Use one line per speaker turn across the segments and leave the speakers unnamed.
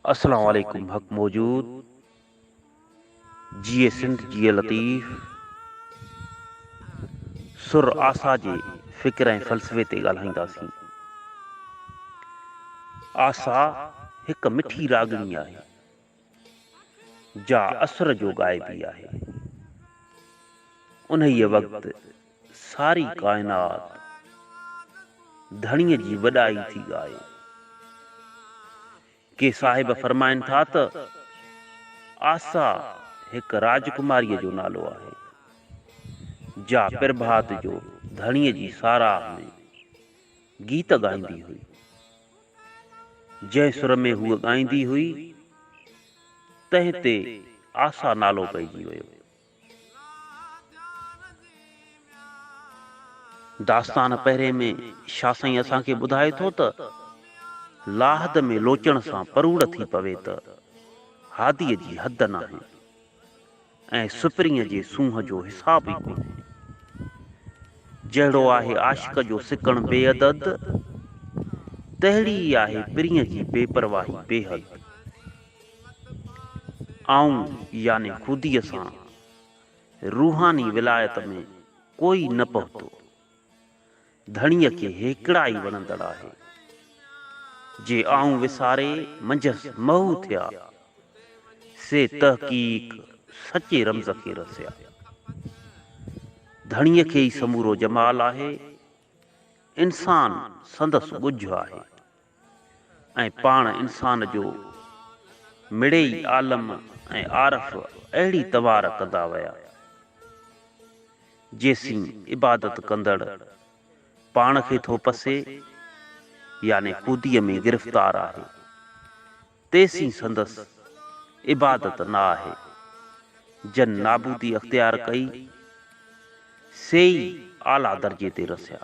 अस्सलाम वालेकुम। हक मौजूद जिए सिंध जिए लतीफ़ सुर आसा जे फ़िक्र ऐं फ़लसफ़े ते ॻाल्हाईंदासीं। आसा हिक मिठी रागणी आहे, जा असर जो गाइबी आहे। उन्हीअ वक़्तु सारी काइनात धणीअ जी वॾाई थी ॻाए। के साहिब फरमाइनि था त आसा हिक राजकुमारीअ जो नालो आहे, जा प्रभात जो धणीअ जी साराह में गीत ॻाईंदी हुई। जंहिं सुर में हूअ ॻाईंदी हुई, तंहिं ते आसा नालो पइजी वियो। दास्तान पहिरें में शाह साईं असांखे ॿुधाए थो त लाहद में लोचण सां परूड़ थी पवे त हादीअ जी हद नाहे ऐं सुपरीअ जे सूंहं जो हिसाब ई कोन्हे। जहिड़ो आहे आशिक जो सिकण बेअदद, तहिड़ी ई आहे प्रिय जी बेपरवाही बेहद। आऊं याने ख़ुदीअ सां रूहानी विलायत में कोई न पहुतो। धणीअ खे हेकड़ा ई वणंदड़ आहे, जे आऊं विसारे मंझसि महू थिया, से तहक़ीक़ सचे रमज़ खे रसिया। धणीअ खे ई समूरो जमाल आहे, इंसान संदसि ॻुझ आहे, ऐं पाण इंसान जो मिड़ेई आलम ऐं आरफ अहिड़ी तवार कंदा विया, जेसीं इबादत कंदड़ पाण खे थो पसे याने ख़ुदीअ में गिरफ़्तार आहे, तेसीं संदसि इबादत न आहे। जन नाबूदी अख्तियार कई, से ई आला दर्जे ते रसिया।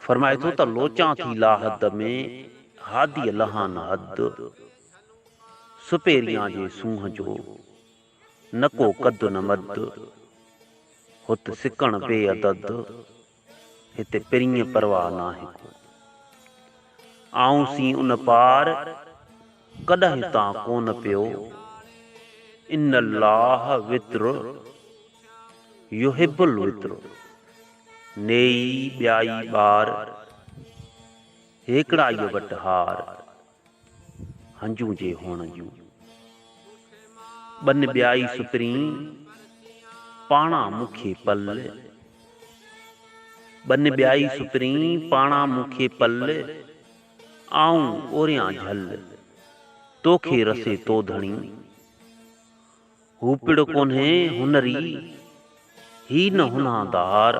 फरमाए थो त लोचां थी लाहद में हादीअ लहान हद, सुपेरियां जे सूंहं जो न को कद न मद, हुत सिकण बेअदद, हिते पिरीअ परवाह नाहे को। आऊं सी उन पार कॾहिं तां कोन पियो, इन्नल्लाह वित्र युहिब्बुल वित्र। नेई ॿियाई ॿार हेकड़ाईअ वटि हार, हंजूं जे हुअण जूं। बन ॿियाई सुपरी पाणा मूंखे पल, बन ॿियाई सुपरी पाणा मूंखे पल, आऊं ओरियां झल तोखे रसे तो धणी। हू पिड़ कोन्हे हुनरी ही न हुनादार,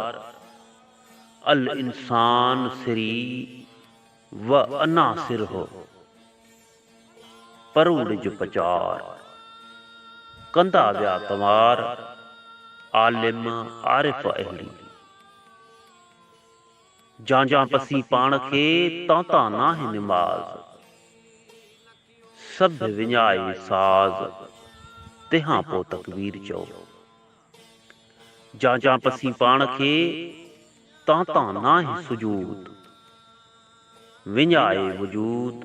अल इंसान सिरी व अना सिर हो, परूड़ जो पचार कंदा विया तवार, आलिम आरिफ अहिड़ी। जां पसी पाण खे तां नाहे निमाज़, सभ विञाए साज़ तिहां पो तकबीर चओ। जां पसी पाण खे तां नाहे सुजूद, विञाए वजूद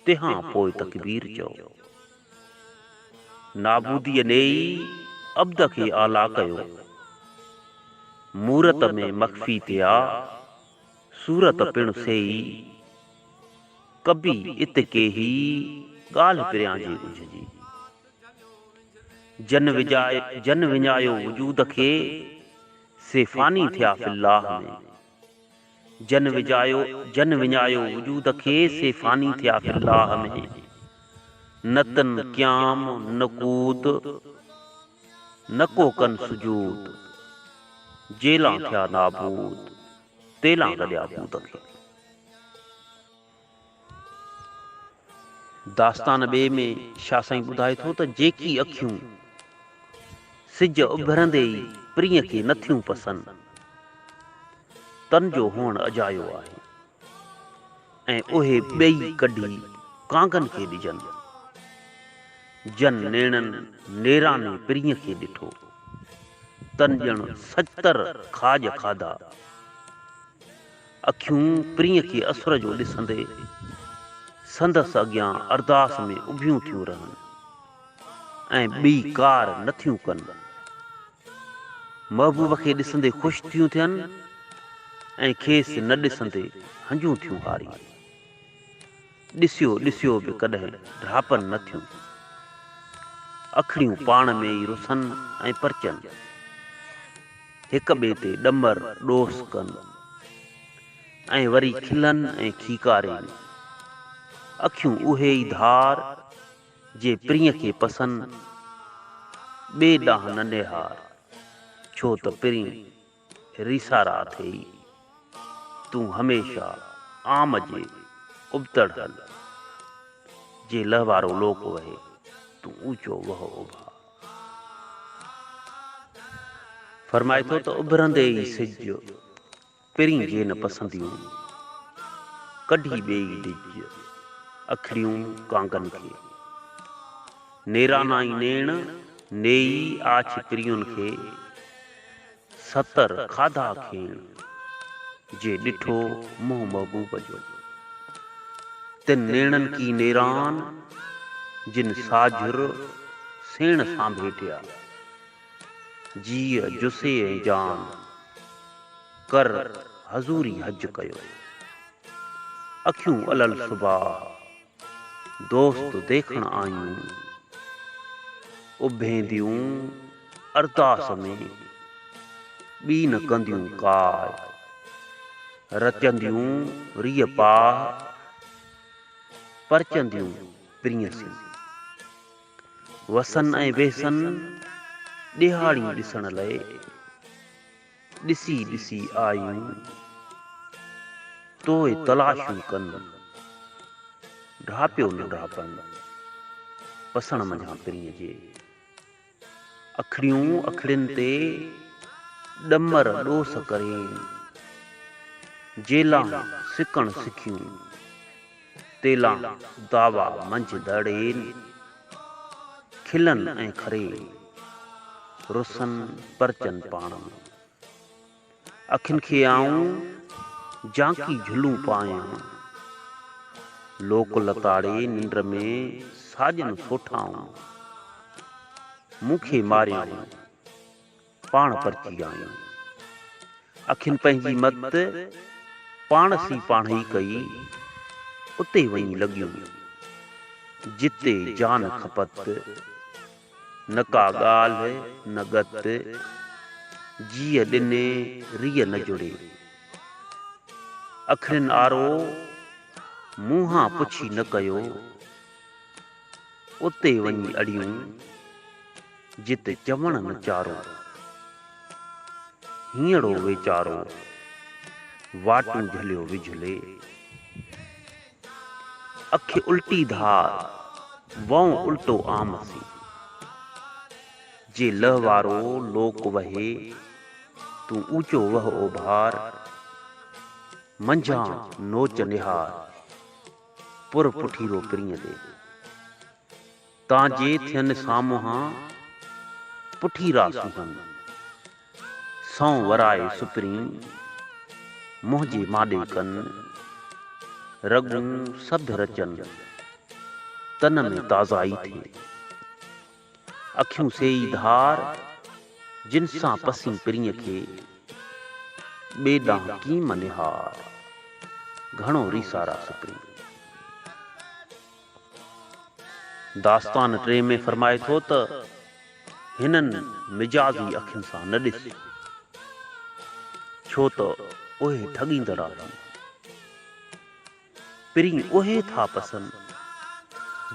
तिहां पोइ तकबीर चओ। नाबूदीअ नेई अब्द खे आला कयो, मूरत में मख्फी थिया सूरत पिण सेई, कबी इत के ही ॻाल्हि पिरियां जे ॻुझ जी। जन विञायो वजूद खे, से फानी थिया फिल्लाह में। जन विञायो वजूद खे, से फानी थिया फिल्लाह में। नतन क़याम न कूद न को कन सुजूद, जेलां थिया नाबूद तेलां गॾिया बूद खे। दास्तान ॿिए में शाह साईं ॿुधाए थो त जेकी अखियूं सिज उभरंदे ई प्रिय खे नथियूं पसंद, तन जो हुअण अजायो आहे, ऐं उहे ॿई कढी कांगन खे ॾिजनि। जन नेणनि नेराने प्रिय खे ॾिठो, तन ॼण 70 खाज खाधा। अखियूं प्रिय खे असुर जो ॾिसंदे संदसि अॻियां अरदास में उभियूं थियूं रहनि ऐं ॿी कार नथियूं कनि। महबूब खे ॾिसंदे ख़ुशि थियूं थियनि ऐं खेसि न ॾिसंदे हंजूं थियूं हारी। ॾिसियो ॾिसियो बि कॾहिं ढापनि न थियूं। अखिड़ियूं पाण में ई रुसनि ऐं परचनि, हिक ॿिए ते ॾमर ॾोस कनि ऐं वरी खिलनि ऐं खीकारनि। अखियूं उहे ई धार जे प्रिय खे पसंदि, ॿिए ॾांहुं न निहार, छो त पिरीं रीसारा थिए। तूं हमेशह आम जे उबतड़ हल, जे लहवारो लोक वहे तूं ऊचो वहो उभा। फरमाए थो त उभरंदे ई सिज पिरीं जे न पसंदियूं, कढी ॿेई डिज अखिड़ियूं कांगनि खे। नेरानाई नेण नेई आछ पिरियुनि खे, सतर खाधा खेण, जे ॾिठो मुंहुं महबूब जो। तिन नेणनि की नेरान, जिन साझुर सेण सां भेटिया, जीअ जुसे ऐं जान, कर हज़ूरी हज कयो। अखियूं अलल सुबाह दोस्त देखण आयूं, उभेंदियूं अरदास में ॿी न कंदियूं काय, रचंदियूं रिय पाह, परचंदियूं प्रिय से। वसन ऐं वेसन ॾिहाड़ियूं ॾिसण लाइ, ॾिसी ॾिसी आयूं, तोए तलाशूं कनि, ढापियो न ढापनि, पसण मञा पिरीअ जे। अखिड़ियूं अखिड़ियुनि ते ॾमर ॾोस करेनि, जेलां सिकण सिखियूं, तेलां दावा मंझि दड़ेनि, खिलनि ऐं खरेनि, रुसनि परचनि पाण में। अखियुनि खे आऊं जांकी झुलूं पायां, लोक लताड़े निंड में साजन सोठाऊं, मूंखे मारियाऊं पाण परची आयूं। अखियुनि पंहिंजी मत पाण सी पाण ई कई, उते वञी लॻियूं जिते जान खपत, न का ॻाल्हि न गत, जीअ ॾिने रिय न जुड़े। अखिड़ियुनि आरो मुंहां पुछी न कयो, उते वञी अड़ियूं जिते चवण न चारो। हीअड़ो वीचारो वाटूं झलियो विझले, अखि उल्टी धार वऊं उल्टो आमसी, जे लहवारो लोक वहे तूं ऊचो वह ओभार। मंझां नोच निहार पुर पुठीरो पिरीअ दे, तां जे थियनि सामुहां पुठीरा सुहनि, सौ वराए सुपरीं मुंहिंजे माॾे कनि, रॻूं सध रचनि तन में ताज़ाई थिए। अखियूं सेई धार जिन सां पसी पिरीअ खे, ॿिए ॾांहुं कीम निहार, घणो रीसारा सुपरीं। दास्तान 3 में फरमाए थो त हिननि मिजाज़ी अखियुनि सां न ॾिस, छो त उहे ठॻींदड़ आहिनि। पिरीं उहे था पसंदि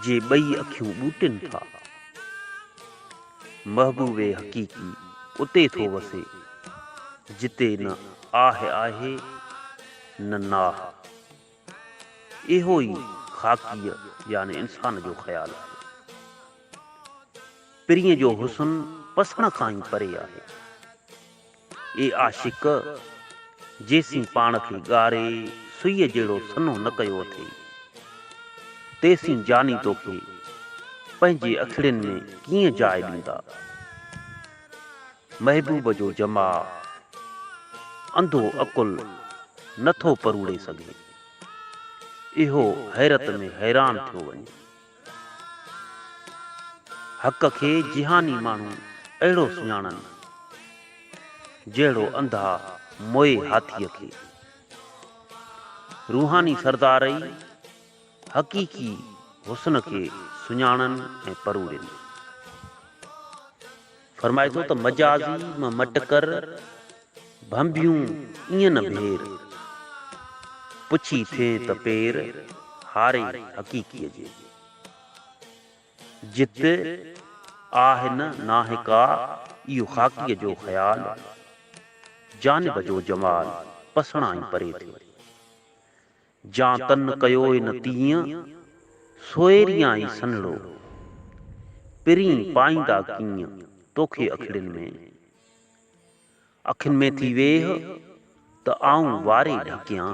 जे ॿई अखियूं ॿूटिन था। महबूबे हक़ीक़ी उते थो वसे जिते न आहे आहे न नाह। इहो ई ख़ाकीअ यानी इंसान जो ख़्यालु आहे। पिरीअ जो हुस्न पसण खां ई परे आहे। ए आशिक जेसीं पाण खे ॻारे सुईअ जहिड़ो सन्हो न कयो अथई, तेसीं जानी तोखे पंहिंजे अखिड़ियुनि में कीअं जाइ ॾींदा। महबूब जो जमा अंधो अकुल नथो परूड़े सघे। इहो हैरत में हैरान थियो वञे। हक़ खे जिहानी माण्हू अहिड़ो सुञाणनि जहिड़ो अंधा मोए हाथीअ खे। रूहानी सरदारई हक़ीक़ी हुस्न खे सुञाणनि ऐं परूड़नि। फरमाए थो त मजाज़ी मां मटकर भंबियूं ईअं न भेर, पुछी थिए त पेर हारे हक़ीक़ीअ जे। जित आहे न नाहे का इहो ख़ाकीअ जो ख़्याल, जानिब जो जमाल पसणाई परे थे। जा तन कयो न तीअं सोएरियां ई सनड़ो, पिरीं पाईंदा कीअं तोखे अखिड़ियुनि में। अखियुनि में थी वेह त आऊं वारे ढकियां,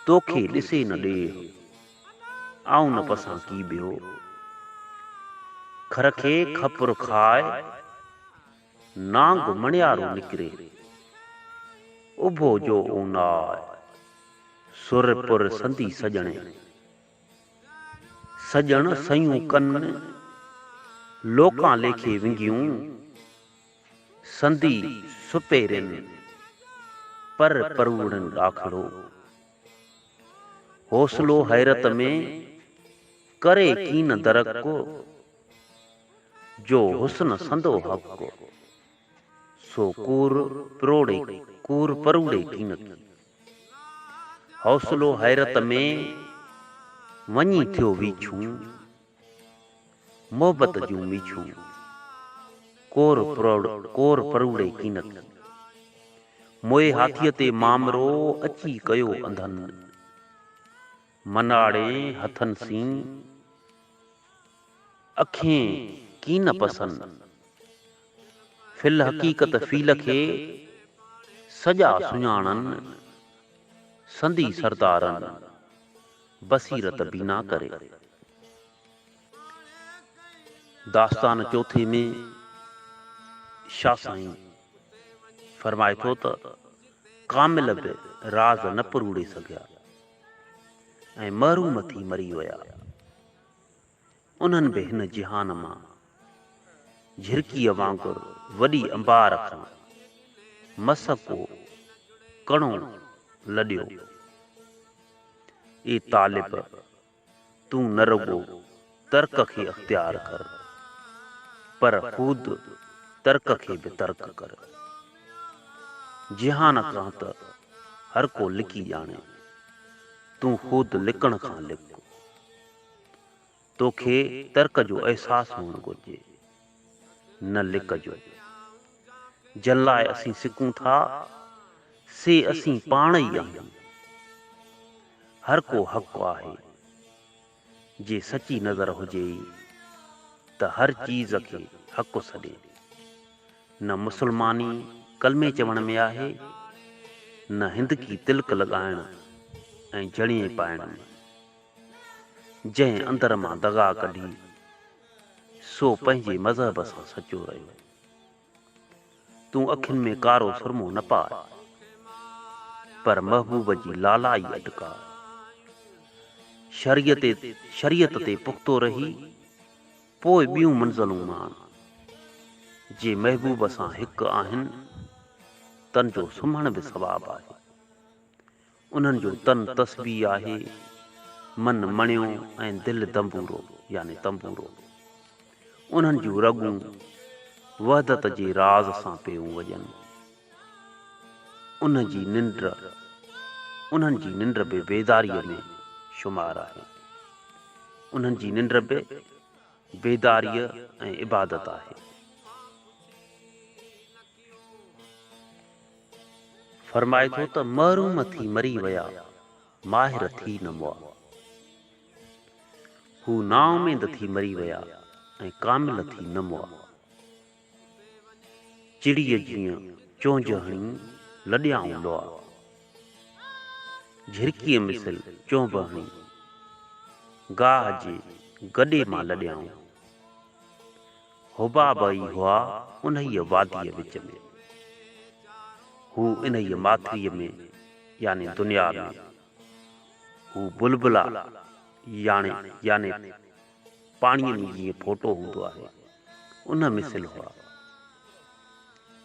तोखे ॾिसे न ॾेह आऊं न पसां की ॿियो। खर खे खपुर खाए नांग मणियारो निकिरे, उभो जो ऊनाए सुरपुर संधी सजणे। सजण सयूं कन लोकां लेखे विंगियूं, संधी सुपेरिन पर परूड़न ॾाखड़ो। हौसलो हैरत में करे कीन दरक को, जो हुस्न संदो हक़ को। सो कूर परूड़े कीन की। हौसलो हैरत में वञी थियो वीछूं, मोहब्बत जूं मीछूं कोर परूड़े कीन की। मोए हाथीअ ते मामरो अची कयो अंधनि, मनाड़े हथनि सीं अखिएं कीन पसंद। फिल हकीकत फील खे सॼा सुञाणनि, संधी सरदारनि बसीरत बीना करे। दास्तान चौथे में शाह साईं फरमाए थो त कामिल बि राज़ न परूड़े सघिया ऐं महरूम थी मरी विया। उन्हनि बि हिन जिहान मां झिरकीअ वांगुरु वॾी अंबार खां मसको कणो लॾियो। ए तालिब तूं न रुगो तर्क खे अख्तियार कर, पर ख़ुद तर्क खे बि तर्क कर। जिहान खां त हर को लिकी ॼाणे, तूं ख़ुद लिकण खां लिक। तोखे तर्क जो अहसास हुअणु घुरिजे, न लिक जो। जन लाइ असीं सिकूं था से असीं पाण ई आहियूं। हर को हक़ आहे, जे सची नज़र हुजे त हर चीज़ खे हक़ सॾे। न मुसलमानी कलमे चवण में आहे, न हिंद की तिलक लॻाइण ऐं जणिए पाइण में। जंहिं अंदर मां दगा कढी सो पंहिंजे मज़हब सां सचो रहियो। तूं अखियुनि में कारो सुरमो न पाए, पर महबूब जी लालाई अटका। शरीयत ते पुख़्तो रही पोइ ॿियूं मंज़िलूं मान। जे महबूब सां हिकु आहिनि, तन जो सुम्हण बि सवाबु आहे। उन्हनि जो तन तस्बीह आहे, मन मणियो ऐं दिलि दंबूरो यानी तंबूरो। उन्हनि जूं रगूं वहदत जे राज़ सां पियूं वॼनि। उन्हनि जी निंड बि बेदारीअ में शुमार आहे। उन्हनि जी निंड बि बेदारीअ ऐं इबादत आहे। फरमाए थो त महरूम थी मरी विया, माहिर थी न मुआ। हू नाउमीद थी मरी विया ऐं कामिल थी न मुआ। चिड़ीअ जीअं चोंज हणी लॾियाऊं लुआ, झिरकीअ मिसल चोंब हणी गाह जे गॾे मां लॾियाऊं। हुबाब ई हुआ उन्हीअ वादीअ विच में, हू इन्हीअ माथिरीअ में यानी दुनिया में। हू बुलबुला याने पाणीअ में जीअं फोटो हूंदो आहे उन मिसल हुआ।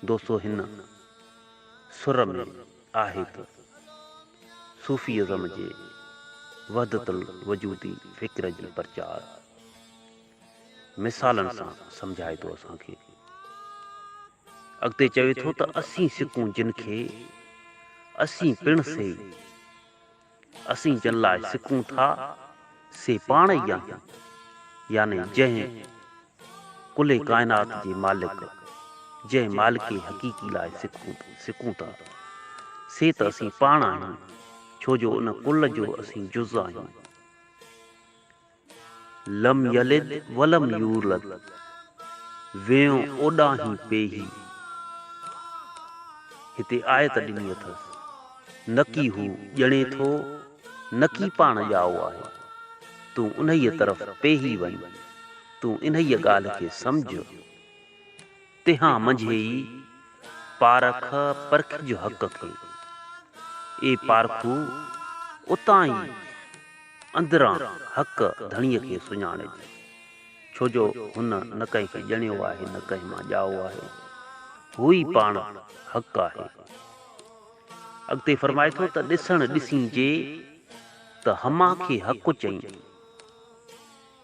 दोस्तो हिन सुर में आहे त सूफ़ीज़म जे वहदतुल वजूदी फ़िक्र जी प्रचार मिसालनि सां सम्झाए थो असांखे। अॻिते चवे थो त असीं सिकूं जिन खे असीं पिण से असीं जिन लाइ सिकूं था से पाण ई आहियूं, यानी जंहिं कुल काइनात जे मालिक जंहिं मालिक हक़ीक़ी लाइ सिकूं था से त असीं पाण आहियूं, छो जो उन कुल जो असीं जुज़ आहियूं। लम यलिद वलम यूलद वेयो ओॾाहीं पेही। हिते आयत ॾिनी अथसि न की हू ॼणे थो न की पाण ॼाओ आहे, तूं उन्हीअ तरफ़ पेही वञ, तूं इन्हीअ ॻाल्हि खे सम्झ, तिहां मंझे ई पारख परखिज हक़ खे। ए पारखू उतां ई अंदरां हक़ धणीअ खे सुञाणे, छो जो हुन न कंहिंखे ॼणियो आहे न कंहिं मां ॼाओ आहे, हू ई पाण हक़ आहे। अॻिते फरमाए थो त ॾिसण ॾिसींजे त हमा खे हक़ चई,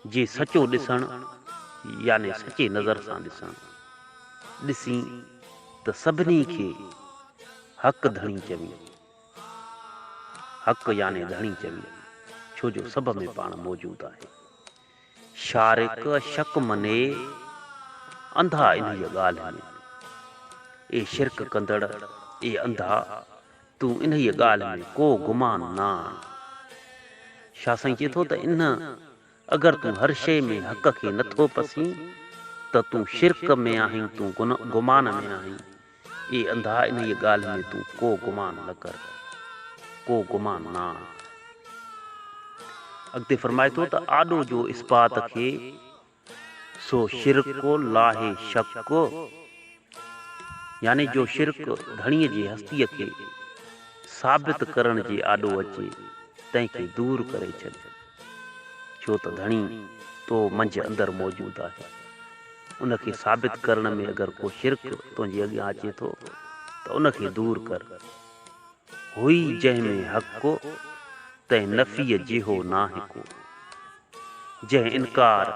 जे सचो ॾिसण याने सचे नज़र सां ॾिसण ॾिसी त सभिनी खे हक़ धणी चवी, हक़ याने धणी चवी, छो जो सभ में पाण मौजूद आहे। शारिक शक मने अंधा इन्हीअ ॻाल्हि में, ए शिरक कंदड़ ए अंधा, तूं इन्हीअ ॻाल्हि में को गुमान न आण। छा साईं चए थो त इन अगरि तूं हर शइ में हक़ खे नथो पसी त तूं शिरक में आहीं, तूं गुमान में आहीं। ए अंधा इन्हीअ ॻाल्हि में तूं को गुमान न कर, को गुमान न आण। अॻिते फरमाए थो त आॾो जो इस्बात खे सो शिरको लाहे शक, यानी जो शिरक धणीअ जी हस्तीअ खे साबित करण जे आॾो अचे तंहिंखे दूर करे छॾ, छो त धणी तो मंझि अंदरि मौजूदु आहे। उनखे साबित करण में अगरि को शिरक तुंहिंजे अॻियां अचे थो त उनखे दूर कर। हुई जंहिंमें हक़ तंहिं नफ़ीअ जिहो नाहे को, जंहिं इनकार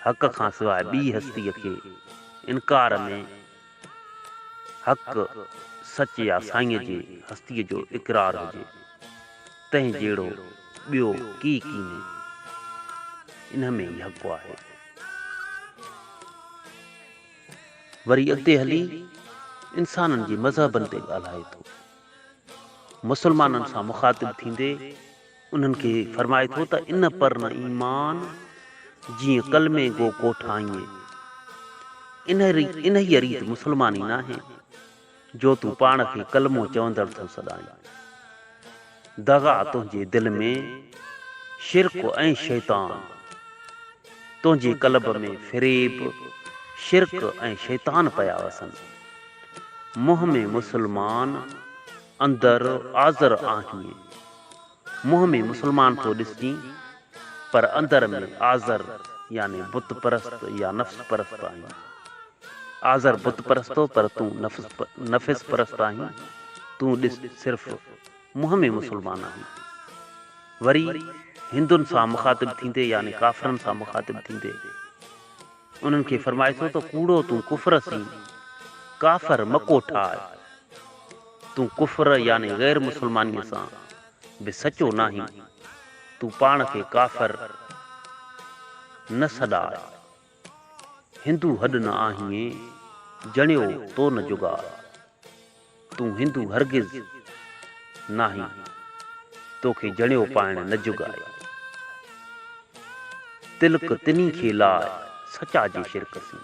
हक़ खां सवाइ ॿी हस्तीअ खे इनकार में हक़ सच या साईंअ जे हस्तीअ जो इक़रार हुजे, तंहिं जहिड़ो ॿियो की में इन में ई हक़ आहे। वरी अॻिते हली इंसाननि जे मज़हबनि ते ॻाल्हाए थो। मुस्लमाननि सां मुखातिब थींदे उन्हनि खे फरमाए थो त इन पर न ईमान जीअं कलमे गो कोठाईं, इन्हीअ रीति मुस्लमानी न आहे जो तूं पाण खे कलमो चवंदड़ थो सॾाई। दगा तुंहिंजे दिलि में शिरक ऐं शैतान, तुंहिंजे कल्ब में फ़रेब शिरक ऐं शैतान पिया वसनि। मुंहं में मुस्लमान अंदरि आज़र आहीं, मुंहं में मुस्लमान थो ॾिसी पर अंदर में आज़र यानी बुत परस्त या नफ़्स परस्त आहीं। आज़र बुत परस्त हो पर तूं नफ़िस परस्त आहीं, तूं ॾिस सिर्फ़ मुंहं में मुस्लमान आहीं। वरी हिंदुनि सां मुखातिब थींदे यानी काफ़रनि सां मुखातिब थींदे उन्हनि खे फरमाए थो त कूड़ो तूं कुफ़र सी काफ़र मको ठाहे, तूं कुफ़र यानी गैर मुस्लमानीअ सां बि सचो नाहीं, तूं पाण खे काफ़र न सॾाए। हिंदू हॾ न आहीं जणियो तो न जुगार, तूं हिंदू हरगिज़ नाहीं, तोखे जणियो पाइण न जुगाए। तिलक तिनी खे लाइ सचा जे शिरक सी,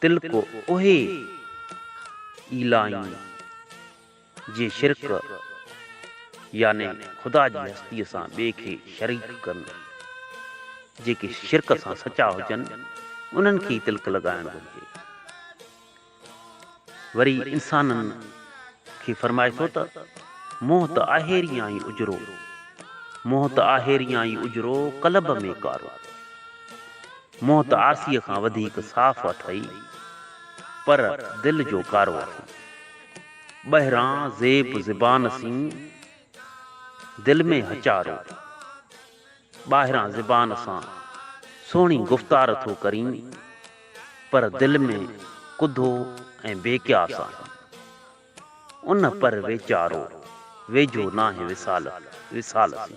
तिलक उहे इलाही जे शिरक यानी ख़ुदा जी हस्तीअ सां ॿिए खे शरीक कनि, जेके शिरक सां सचा हुजनि उन्हनि खे तिलक लॻाइणु घुरिजे। वरी इंसाननि खे फरमाए थो त मोह त आहेरी आई उजरो, मोह त आहेरियां ई उजरो कलब में कारो। मोह त आरसीअ खां वधीक साफ़ अथई, पर दिल जो कारो अथई। ॿाहिरां ज़ेब ज़िबान सी, दिल में हचारो। ॿाहिरां ज़िबान सां सोहणी गुफ़्तार थो करीं, पर दिल में कुधो ऐं बेक्यास आहे। उन पर वेचारो वेझो नाहे विसाल सी।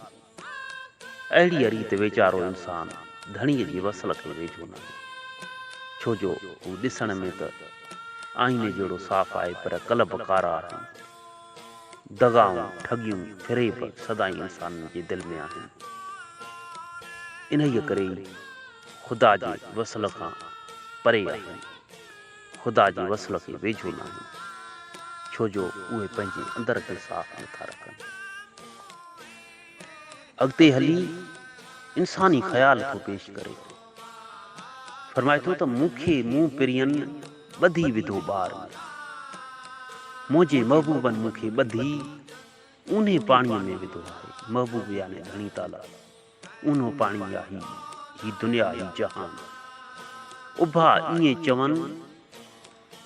अहिड़ी रीत वेचारो इंसान धणीअ जी वसल खे वेझो नाहे। छो जो हू ॾिसण में त आईने जहिड़ो साफ़ आहे, पर कलब कारा आहिनि। दगाऊं ठगियूं फिरेब सदाई इंसाननि जे दिलि में आहिनि। इन्हीअ करे ई ख़ुदा जे वसल खां परे आहिनि, ख़ुदा जे वसल खे वेझो न आहिनि। छो जो उहे पंहिंजे अंदर खे साफ़ नथा रखनि। अॻिते हली इंसानी ख़्याल थो पेश करे, फरमाए थो त मूंखे मूं पिरियनि ॿधी विधो ॿार में। मुंहिंजे महबूबनि मूंखे ॿधी ऊन्हे पाणीअ में विधो आहे। महबूब याने धणी ताला, ऊन्हो पाणी आहे ही दुनिया ही जहान। उभा ईअं चवनि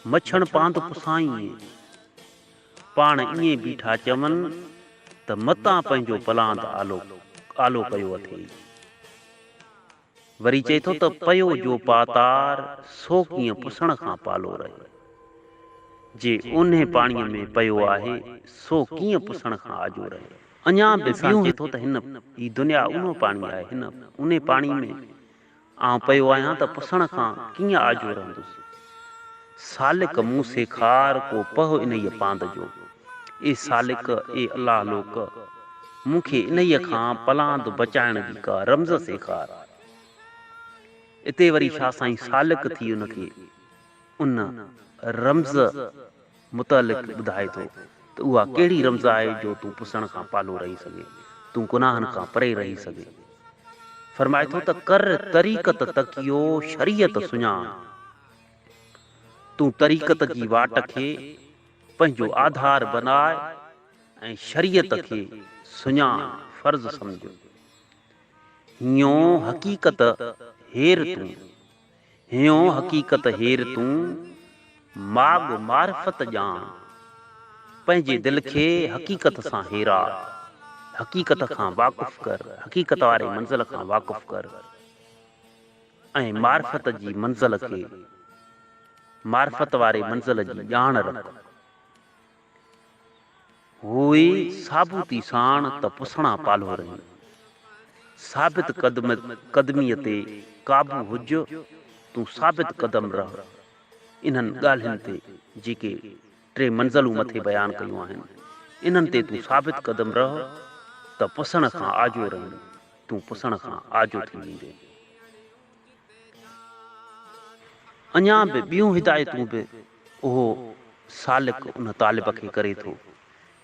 मछण पांद पुसाईं, पाण ईअं बीठा चवनि त मतां पंहिंजो पलांद आलो कयो अथई। वरी चए थो त पयो जो पातार सो कीअं पुसण खां पालो रहे। जे उन्हे पाणीअ में पयो आहे सो कीअं पुसण खां आजो रहे। अञा बि इंसान चए थो त हिन ही दुनिया उन्हो पाणी आहे, हिन उन्हे पाणी में आउं पियो आहियां त पुसण खां कीअं आजो रहंदुसि। सालिक मूं सेखार को पहो इन्हीअ पांद जो। ए सालिक ए अलाह लोक, मूंखे इन्हीअ खां पलांद बचाइण जी का रमज़ सेखार। इते वरी छा साईं सालिक थी उनखे उन रमज़ मुतालिक़ ॿुधाए थो त उहा कहिड़ी रमज़ आहे जो तूं पुसण खां पालो रही सघे, तूं गुनाहनि खां परे रही सघे। फरमाए थो त कर तरीक़त तकियो शरीयत सुञाण। तूं तरीक़त जी वाट खे पंहिंजो आधार बनाए ऐं शरीयत खे सुञाण फर्ज़ सम्झ। हियो हक़ीक़त हेर तूं, हियो हक़ीक़त हेर तूं, माग मारिफत ॼाण। पंहिंजे दिल खे हक़ीक़त सां हेरा, हक़ीक़त खां वाक़ुफ़ कर, हक़ीक़त वारे मंज़िल खां वाक़ुफ़ कर ऐं मारिफत जी मंज़िल खे, मारिफत वारे मंज़िल जी ॼाण रख। हुई साबूती साण त पुसणा पालो रही। साबित कदमीअ ते क़ाबू हुज, तूं साबित क़दम रह। इन्हनि ॻाल्हियुनि ते जेके टे मंज़िलूं मथे बयान कयूं आहिनि, इन्हनि ते तूं साबित क़दम रह त पुसण खां आजो रही, तूं पुसण खां आजो थी वेंदे। अञा बि ॿियूं हिदायतूं बि उहो सालिक उन तालिब खे करे थो।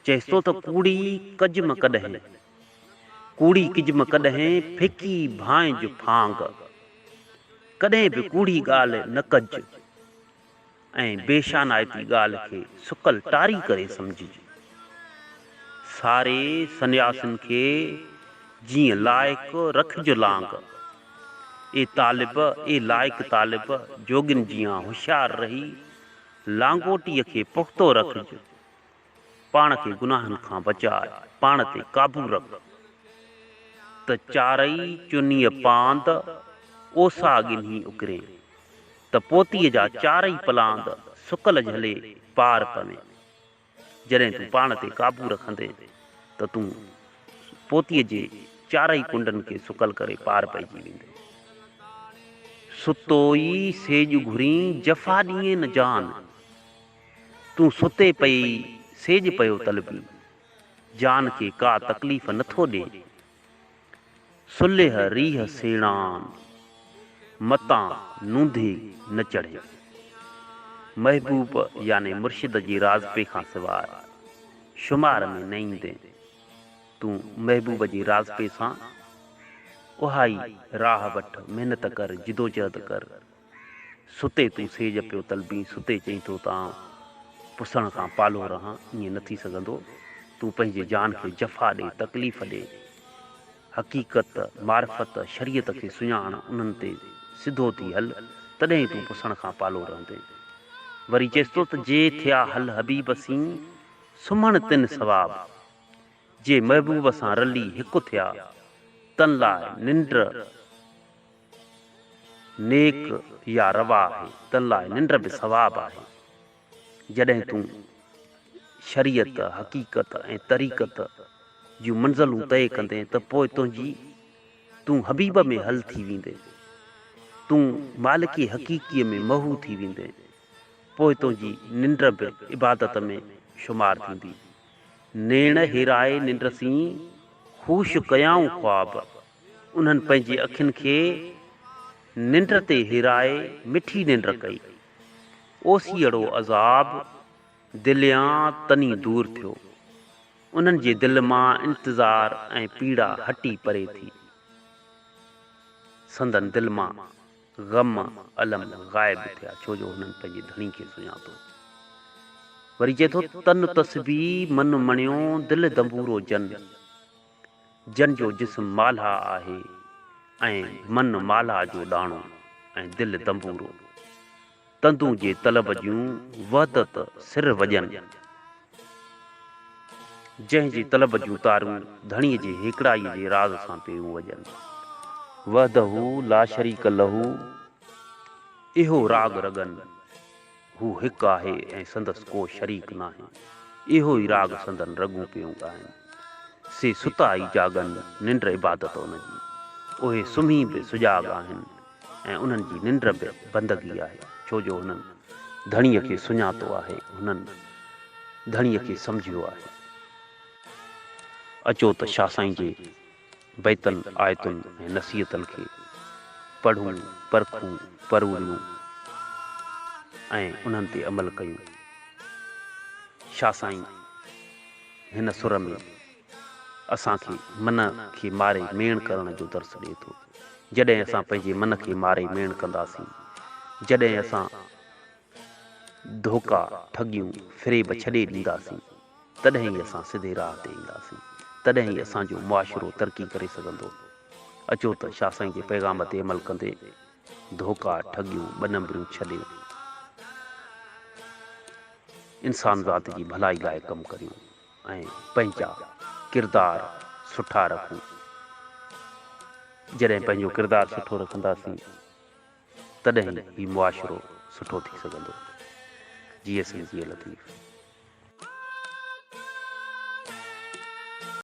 चएसि थो त कूड़ी कजम कॾहिं, कूड़ी किजम कॾहिं फिकी भांइज फांग। कॾहिं बि कूड़ी ॻाल्हि न कज ऐं बेशानाइती ॻाल्हि खे सुकल टारी करे सम्झिजे। सारे सन्यासिन खे जीअं लाइक़ रखिज लांग। ए तालिब, ए लाइक़ तालिब, जोगिन जियां होशियार रही लांगोटीअ खे पुख़्तो रखिज। पाण खे गुनाहनि खां बचाए, पाण ते काबू रख। त चारई चुनीअ पांद ओसा गिन्ही उकरे, त पोतीअ जा चारई पलांद सुकल झले पार पवे। जॾहिं तूं पाण ते काबू रखंदे त तूं पोतीअ जे चारई कुंडनि खे सुकल करे पार पइजी वेंदे। सुतो ई सेज घुरी जफ़ा ॾिए न जान। तूं सुते पई सेज पयो तलबी, जान खे का तकलीफ़ नथो ॾे। सुलेह रीह सेणान, मतां नूंधे न चढ़े। महबूब याने मुर्शिद जी राज़पे खां सवाइ शुमार में न ईंदे। तूं महबूब जी राज़पे सां उहा ई राह वठ, महिनत कर, जिदोजहद कर। सुते तूं सेज पियो तलबी, सुते चई थो त पुसण खां पालो रहां, ईअं न थी सघंदो। तूं पंहिंजे जान खे जफ़ा ॾे, तकलीफ़ ॾे, हक़ीक़त मार्फत शरीयत खे सुञाण उन्हनि ते सिधो थी हल तॾहिं तूं पुसण खां पालो रहंदे। वरी चएसि थो त जे थिया हल हबीब सीं सुम्हण तिन सवाब, जे महबूब सां रली हिकु थिया तन लाइ निंड नेक या रवा आहे, तन लाइ निंड बि सवाब आहे। जॾहिं तूं शरीयत हक़ीक़त ऐं तरीक़त जूं मंज़िलूं तय कंदे त पोइ तूं हबीब में हल थी वेंदे, तूं मालिकी हक़ीक़ीअ में महू थी वेंदे, पोइ तुंहिंजी निंड बि इबादत में शुमार थींदी। नेण हेराए निंड सी खूश कयाऊं ख्वाब, उन्हनि पंहिंजी अखियुनि खे निंड ते हेराए मिठी निंड कई। ओसीअड़ो अज़ाब दिलियां तनी दूर थियो, उन्हनि जे दिलि मां इंतज़ार ऐं पीड़ा हटी परे थी। संदन दिलि मां ग़म अलम ग़ाइब थिया, छो जो हुननि पंहिंजे धणी खे सुञातो। वरी चए थो तन तस्बी मन मणियो दिलि दंबूरो जन, जन जो जिस्म माल्हा आहे ऐं मन माल्हा जो ॾाणो ऐं दिलि दंबूरो। तंदूं जे तलब जूं वहदत सिर वॼनि, जंहिंजी तलब जूं तारूं धणीअ जे हिकिड़ाईअ जे राज़ सां पियूं वॼनि। वहदहू ला शरीक लहू, इहो राग रगन, हू हिकु आहे ऐं संदसि को शरीक नाहे। इहो ई राग संदन रगूं पियूं ॻाइनि। से सुता ई जागनि निंड इबादत उनजी, उहे सुम्ही बि सुजाॻ आहिनि ऐं उन्हनि जी निंड बि बंदगी आहे, छो जो हुननि धणीअ खे सुञातो आहे, हुननि धणीअ खे सम्झियो आहे। अचो त शाह साईं जे बैतनि आयतुनि ऐं नसीहतनि खे पढ़ूं, परखूं, परवरियूं ऐं उन्हनि ते अमल कयूं। शाह साईं हिन सुर में असांखे मन खे मारे मेण करण जो दर्स ॾिए थो। जॾहिं असां पंहिंजे मन खे मारे मेण कंदासीं, जॾहिं असां धोखा ठगियूं फ़रेब छॾे ॾींदासीं, तॾहिं ई असां सिधे राह ते ईंदासीं, तॾहिं ई असांजो मुआशिरो तरक़ी करे सघंदो। अचो त शाह साईं जे पैगाम ते अमल कंदे धोखा ठगियूं ॿ नंबरियूं छॾे इंसान ज़ात जी भलाई लाइ कमु करियूं ऐं पंहिंजा किरदार सुठा रखूं। जॾहिं पंहिंजो किरदार सुठो रखंदासीं तॾहिं ई मुआशिरो सुठो थी सघंदो। जी असीं जी लतीफ़।